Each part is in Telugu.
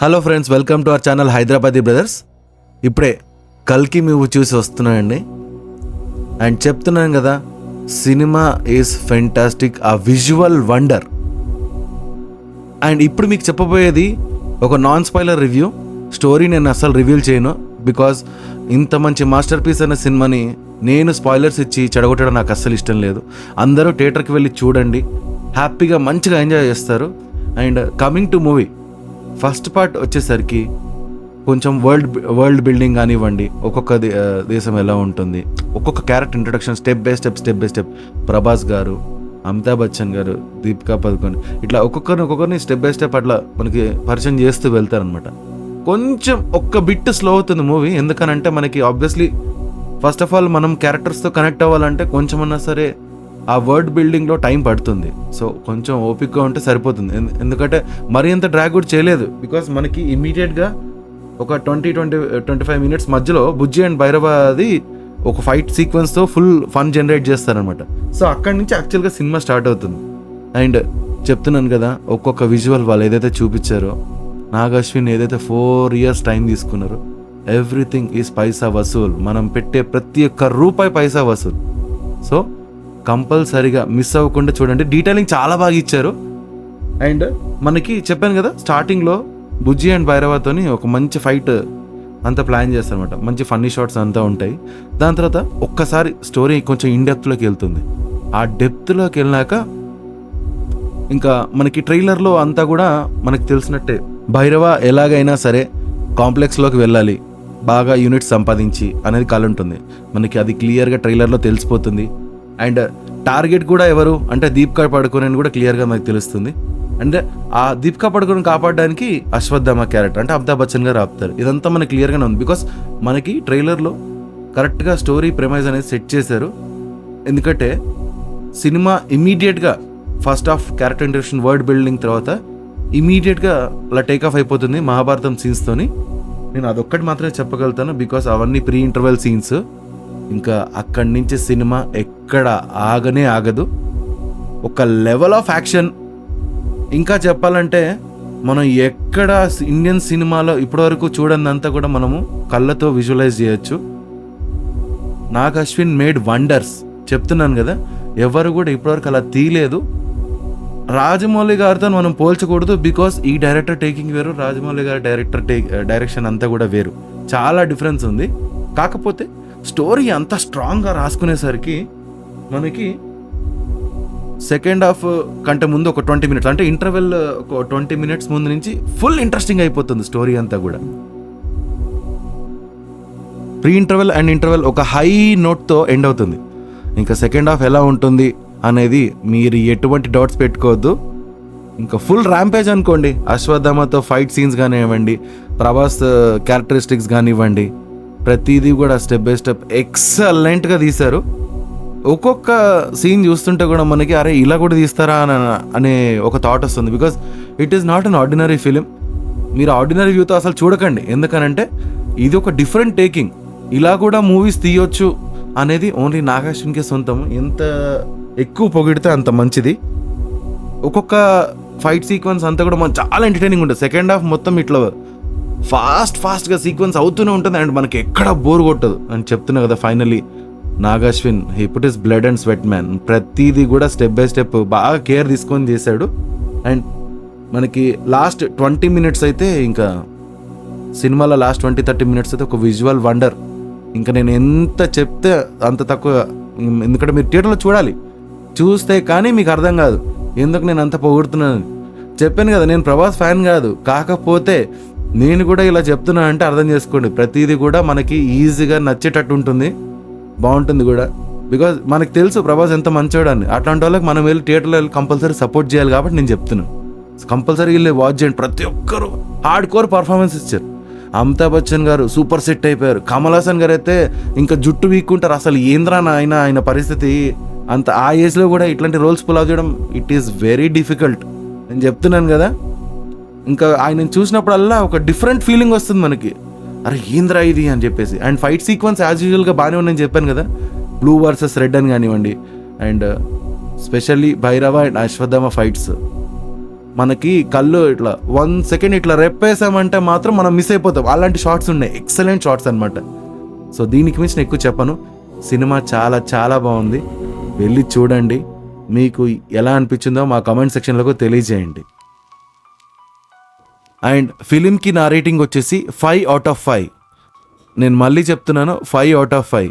Hello friends, welcome to our channel Hyderabadi brothers. ఇప్పుడే కల్కి మూవీ చూసి వస్తున్నానండి. అండ్ చెప్తున్నాను కదా, సినిమా ఈజ్ ఫెంటాస్టిక్, ఆ విజువల్ వండర్. అండ్ ఇప్పుడు మీకు చెప్పబోయేది ఒక నాన్ స్పాయిలర్ రివ్యూ. స్టోరీ నేను అస్సలు రివీల్ చేయను, బికాజ్ ఇంత మంచి మాస్టర్ పీస్ అనే సినిమాని నేను స్పాయిలర్స్ ఇచ్చి చెడగొట్టడం నాకు అస్సలు ఇష్టం లేదు. అందరూ థియేటర్కి వెళ్ళి చూడండి, హ్యాపీగా మంచిగా ఎంజాయ్ చేస్తారు. And coming to movie, first part వచ్చేసరికి కొంచెం వరల్డ్ బిల్డింగ్ కానివ్వండి, ఒక్కొక్క దేశం ఎలా ఉంటుంది, ఒక్కొక్క character introduction step by step Prabhas గారు, అమితాబ్ బచ్చన్ గారు, దీపికా పదుకొని, ఇట్లా ఒక్కొక్కరిని స్టెప్ బై స్టెప్ అట్లా మనకి పరిచయం చేస్తూ వెళ్తారనమాట. కొంచెం ఒక్క బిట్ స్లో అవుతుంది మూవీ. ఎందుకనంటే మనకి ఆబ్వియస్లీ ఫస్ట్ ఆఫ్ ఆల్ మనం క్యారెక్టర్స్తో కనెక్ట్ అవ్వాలంటే కొంచెమన్నా సరే ఆ వర్డ్ బిల్డింగ్లో టైం పడుతుంది. సో కొంచెం ఓపిక్గా ఉంటే సరిపోతుంది. ఎందుకంటే మరీ అంత డ్రాగ్ కూడా చేయలేదు, బికాస్ మనకి ఇమీడియట్గా ఒక 20-25 మినిట్స్ మధ్యలో బుజ్జి అండ్ భైరవది ఒక ఫైట్ సీక్వెన్స్తో ఫుల్ ఫన్ జనరేట్ చేస్తారనమాట. సో అక్కడి నుంచి యాక్చువల్గా సినిమా స్టార్ట్ అవుతుంది. అండ్ చెప్తున్నాను కదా, ఒక్కొక్క విజువల్ వాళ్ళు ఏదైతే చూపించారో, నాగ్ అశ్విన్ ఏదైతే 4 years టైం తీసుకున్నారో, ఎవ్రీథింగ్ ఈజ్ పైసా వసూల్. మనం పెట్టే ప్రతి ఒక్క రూపాయి పైసా వసూల్. సో కంపల్సరీగా మిస్ అవ్వకుండా చూడండి. డీటెయిలింగ్ చాలా బాగా ఇచ్చారు. అండ్ మనకి చెప్పాను కదా, స్టార్టింగ్లో బుజ్జి అండ్ భైరవతోని ఒక మంచి ఫైట్ అంతా ప్లాన్ చేస్తారనమాట. మంచి ఫన్నీ షాట్స్ అంతా ఉంటాయి. దాని తర్వాత ఒక్కసారి స్టోరీ కొంచెం ఇన్ డెప్త్లోకి వెళ్తుంది. ఆ డెప్త్లోకి వెళ్ళినాక ఇంకా మనకి ట్రైలర్లో అంతా కూడా మనకి తెలిసినట్టే, భైరవ ఎలాగైనా సరే కాంప్లెక్స్లోకి వెళ్ళాలి, బాగా యూనిట్స్ సంపాదించి అనేది కళ ఉంటుంది మనకి. అది క్లియర్గా ట్రైలర్లో తెలిసిపోతుంది. అండ్ టార్గెట్ కూడా ఎవరు అంటే దీపికా పడుకోని అని కూడా క్లియర్గా మనకు తెలుస్తుంది. అంటే ఆ దీపికా పడుకోని కాపాడడానికి అశ్వత్థామ క్యారెక్టర్ అంటే అమితాబ్ బచ్చన్ గారు ఆపుతారు. ఇదంతా మనకి క్లియర్గానే ఉంది, బికాస్ మనకి ట్రైలర్లో కరెక్ట్గా స్టోరీ ప్రెమైజ్ అనేది సెట్ చేశారు. ఎందుకంటే సినిమా ఇమీడియట్గా first half character introduction word building తర్వాత ఇమీడియట్గా అలా టేక్ ఆఫ్ అయిపోతుంది మహాభారతం సీన్స్తోని. నేను అదొక్కటి మాత్రమే చెప్పగలుగుతాను, బికాస్ అవన్నీ ప్రీ ఇంటర్వెల్ సీన్స్. ఇంకా అక్కడి నుంచి సినిమా ఎక్కడ ఆగనే ఆగదు. ఒక లెవెల్ ఆఫ్ యాక్షన్. ఇంకా చెప్పాలంటే మనం ఎక్కడ ఇండియన్ సినిమాలో ఇప్పటివరకు చూడనంతా కూడా మనము కళ్ళతో విజువలైజ్ చేయొచ్చు. Nag Ashwin made wonders. చెప్తున్నాను కదా, ఎవరు కూడా ఇప్పటివరకు అలా తీయలేదు. రాజమౌళి గారితో మనం పోల్చకూడదు, బికాస్ ఈ డైరెక్టర్ టేకింగ్ వేరు, రాజమౌళి గారి డైరెక్షన్ అంతా కూడా వేరు. చాలా డిఫరెన్స్ ఉంది. కాకపోతే స్టోరీ అంత స్ట్రాంగ్గా రాసుకునేసరికి మనకి సెకండ్ హాఫ్ కంటే ముందు ఒక 20 minutes అంటే ఇంటర్వెల్ ఒక 20 minutes ముందు నుంచి ఫుల్ ఇంట్రెస్టింగ్ అయిపోతుంది స్టోరీ అంతా కూడా. ప్రీ ఇంటర్వెల్ అండ్ ఇంటర్వెల్ ఒక హై నోట్తో ఎండ్ అవుతుంది. ఇంకా సెకండ్ హాఫ్ ఎలా ఉంటుంది అనేది మీరు ఎటువంటి డౌట్స్ పెట్టుకోవద్దు. ఇంకా ఫుల్ ర్యాంపేజ్ అనుకోండి. అశ్వత్థామతో ఫైట్ సీన్స్ కానివ్వండి, ప్రభాస్ క్యారెక్టరిస్టిక్స్ కానివ్వండి, ప్రతిదీ కూడా స్టెప్ బై స్టెప్ ఎక్సలెంట్గా తీశారు. ఒక్కొక్క సీన్ చూస్తుంటే కూడా మనకి అరే ఇలా కూడా తీస్తారా అనే ఒక థాట్ వస్తుంది. Because it is not an ordinary film. మీరు ఆర్డినరీ వ్యూతో అసలు చూడకండి. ఎందుకనంటే ఇది ఒక డిఫరెంట్ టేకింగ్. ఇలా కూడా మూవీస్ తీయొచ్చు అనేది ఓన్లీ నాగ్ అశ్విన్కే సొంతం. ఎంత ఎక్కువ పొగిడితే అంత మంచిది. ఒక్కొక్క ఫైట్ సీక్వెన్స్ అంతా కూడా మనకు చాలా ఎంటర్టైనింగ్ ఉంటుంది. సెకండ్ హాఫ్ మొత్తం ఇట్లా ఫాస్ట్గా సీక్వెన్స్ అవుతూనే ఉంటుంది. అండ్ మనకి ఎక్కడ బోర్ కొట్టదు అని చెప్తున్నా కదా. Finally Nag Ashwin he put his blood and sweat man. ప్రతిదీ కూడా స్టెప్ బై స్టెప్ బాగా కేర్ తీసుకొని చేశాడు. అండ్ మనకి లాస్ట్ 20 minutes అయితే, ఇంకా సినిమాలో లాస్ట్ 20-30 minutes అయితే ఒక విజువల్ వండర్. ఇంకా నేను ఎంత చెప్తే అంత తక్కువ. ఎందుకంటే మీరు థియేటర్లో చూడాలి. చూస్తే కానీ మీకు అర్థం కాదు ఎందుకు నేను అంత పొగుడుతున్నాను. చెప్పాను కదా, నేను ప్రభాస్ ఫ్యాన్ కాదు. కాకపోతే నేను కూడా ఇలా చెప్తున్నా అంటే అర్థం చేసుకోండి. ప్రతిదీ కూడా మనకి ఈజీగా నచ్చేటట్టు ఉంటుంది, బాగుంటుంది కూడా. బికాజ్ మనకు తెలుసు ప్రభాస్ ఎంత మంచివాడు అని. అట్లాంటి వాళ్ళకి మనం వెళ్ళి థియేటర్లో వెళ్ళి కంపల్సరీ సపోర్ట్ చేయాలి. కాబట్టి నేను చెప్తున్నాను, కంపల్సరీ వెళ్ళి వాచ్ చేయండి. ప్రతి ఒక్కరు హార్డ్ కోర్ పర్ఫార్మెన్స్ ఇచ్చారు. అమితాబ్ బచ్చన్ గారు సూపర్ సెట్ అయిపోయారు. కమల్ హాసన్ గారు అయితే ఇంకా జుట్టు వీక్కుంటారు. అసలు ఏంద్రా ఆయన పరిస్థితి. అంత ఆ ఏజ్లో కూడా ఇట్లాంటి రోల్స్ పుల్ చేయడం ఇట్ ఈస్ వెరీ డిఫికల్ట్. నేను చెప్తున్నాను కదా, ఇంకా ఆయన చూసినప్పుడల్లా ఒక డిఫరెంట్ ఫీలింగ్ వస్తుంది మనకి. అరే ఏంద్రా ఇది అని చెప్పేసి. అండ్ ఫైట్ సీక్వెన్స్ యాజ్ యూజువల్గా బాగానే ఉందని చెప్పాను కదా. బ్లూ వర్సెస్ రెడ్ అని కానివ్వండి, and specially Bhairava and Ashwatthama fights మనకి కళ్ళు ఇట్లా 1 సెకండ్ ఇట్లా రెప్పేసామంటే మాత్రం మనం మిస్ అయిపోతాం. అలాంటి షార్ట్స్ ఉన్నాయి, ఎక్సలెంట్ షార్ట్స్ అనమాట. సో దీనికి మించి నేను ఎక్కువ చెప్పను. సినిమా చాలా చాలా బాగుంది, వెళ్ళి చూడండి. మీకు ఎలా అనిపించిందో మా కామెంట్ సెక్షన్లో తెలియజేయండి. అండ్ ఫిలింకి నా రేటింగ్ వచ్చేసి 5/5. నేను మళ్ళీ చెప్తున్నాను, 5/5.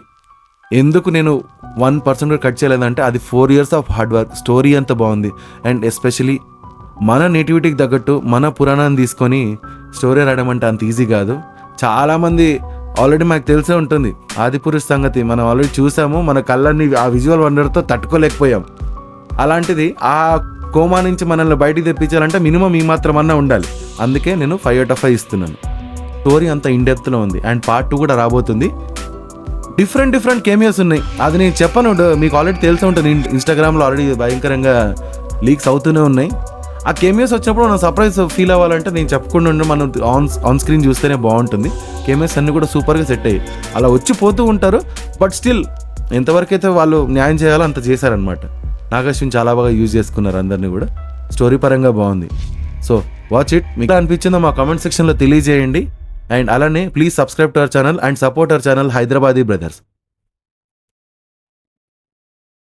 ఎందుకు నేను 1% కూడా కట్ చేయలేదంటే అది 4 years of hard work. Story అంత బాగుంది. అండ్ ఎస్పెషలీ మన నేటివిటీకి తగ్గట్టు మన పురాణాన్ని తీసుకొని స్టోరీ రాయడం అంటే అంత ఈజీ కాదు. చాలామంది ఆల్రెడీ మాకు తెలిసే ఉంటుంది ఆదిపురుష్ సంగతి, మనం ఆల్రెడీ చూసాము, మన కళ్ళని ఆ విజువల్ వండర్తో తట్టుకోలేకపోయాం. అలాంటిది ఆ కోమా నుంచి మనల్ని బయటికి తెప్పించాలంటే మినిమం ఈ మాత్రమన్నా ఉండాలి. అందుకే నేను 5/5 ఇస్తున్నాను. స్టోరీ అంత ఇన్డెప్త్లో ఉంది. అండ్ పార్ట్ 2 కూడా రాబోతుంది. డిఫరెంట్ కేమియోస్ ఉన్నాయి, అది నేను చెప్పను, మీకు ఆల్రెడీ తెలిసే ఉంటుంది. ఇన్స్టాగ్రామ్లో ఆల్రెడీ భయంకరంగా లీక్స్ అవుతూనే ఉన్నాయి. ఆ కేమియోస్ వచ్చినప్పుడు మనం సర్ప్రైజ్ ఫీల్ అవ్వాలంటే నేను చెప్పకుండా ఉండే మనం ఆన్ స్క్రీన్ చూస్తేనే బాగుంటుంది. కేమియోస్ అన్నీ కూడా సూపర్గా సెట్ అయ్యి అలా వచ్చి పోతూ ఉంటారు. బట్ స్టిల్ ఎంతవరకు అయితే వాళ్ళు న్యాయం చేయాలో అంత చేశారనమాట. నాగశ్విన్ చాలా బాగా యూజ్ చేసుకున్నారు అందరినీ కూడా. స్టోరీ పరంగా బాగుంది. So watch it. మీకు అనిపించిందో మా కామెంట్ సెక్షన్లో తెలియజేయండి. అండ్ అలానే please subscribe to our channel and support our channel Hyderabadi brothers.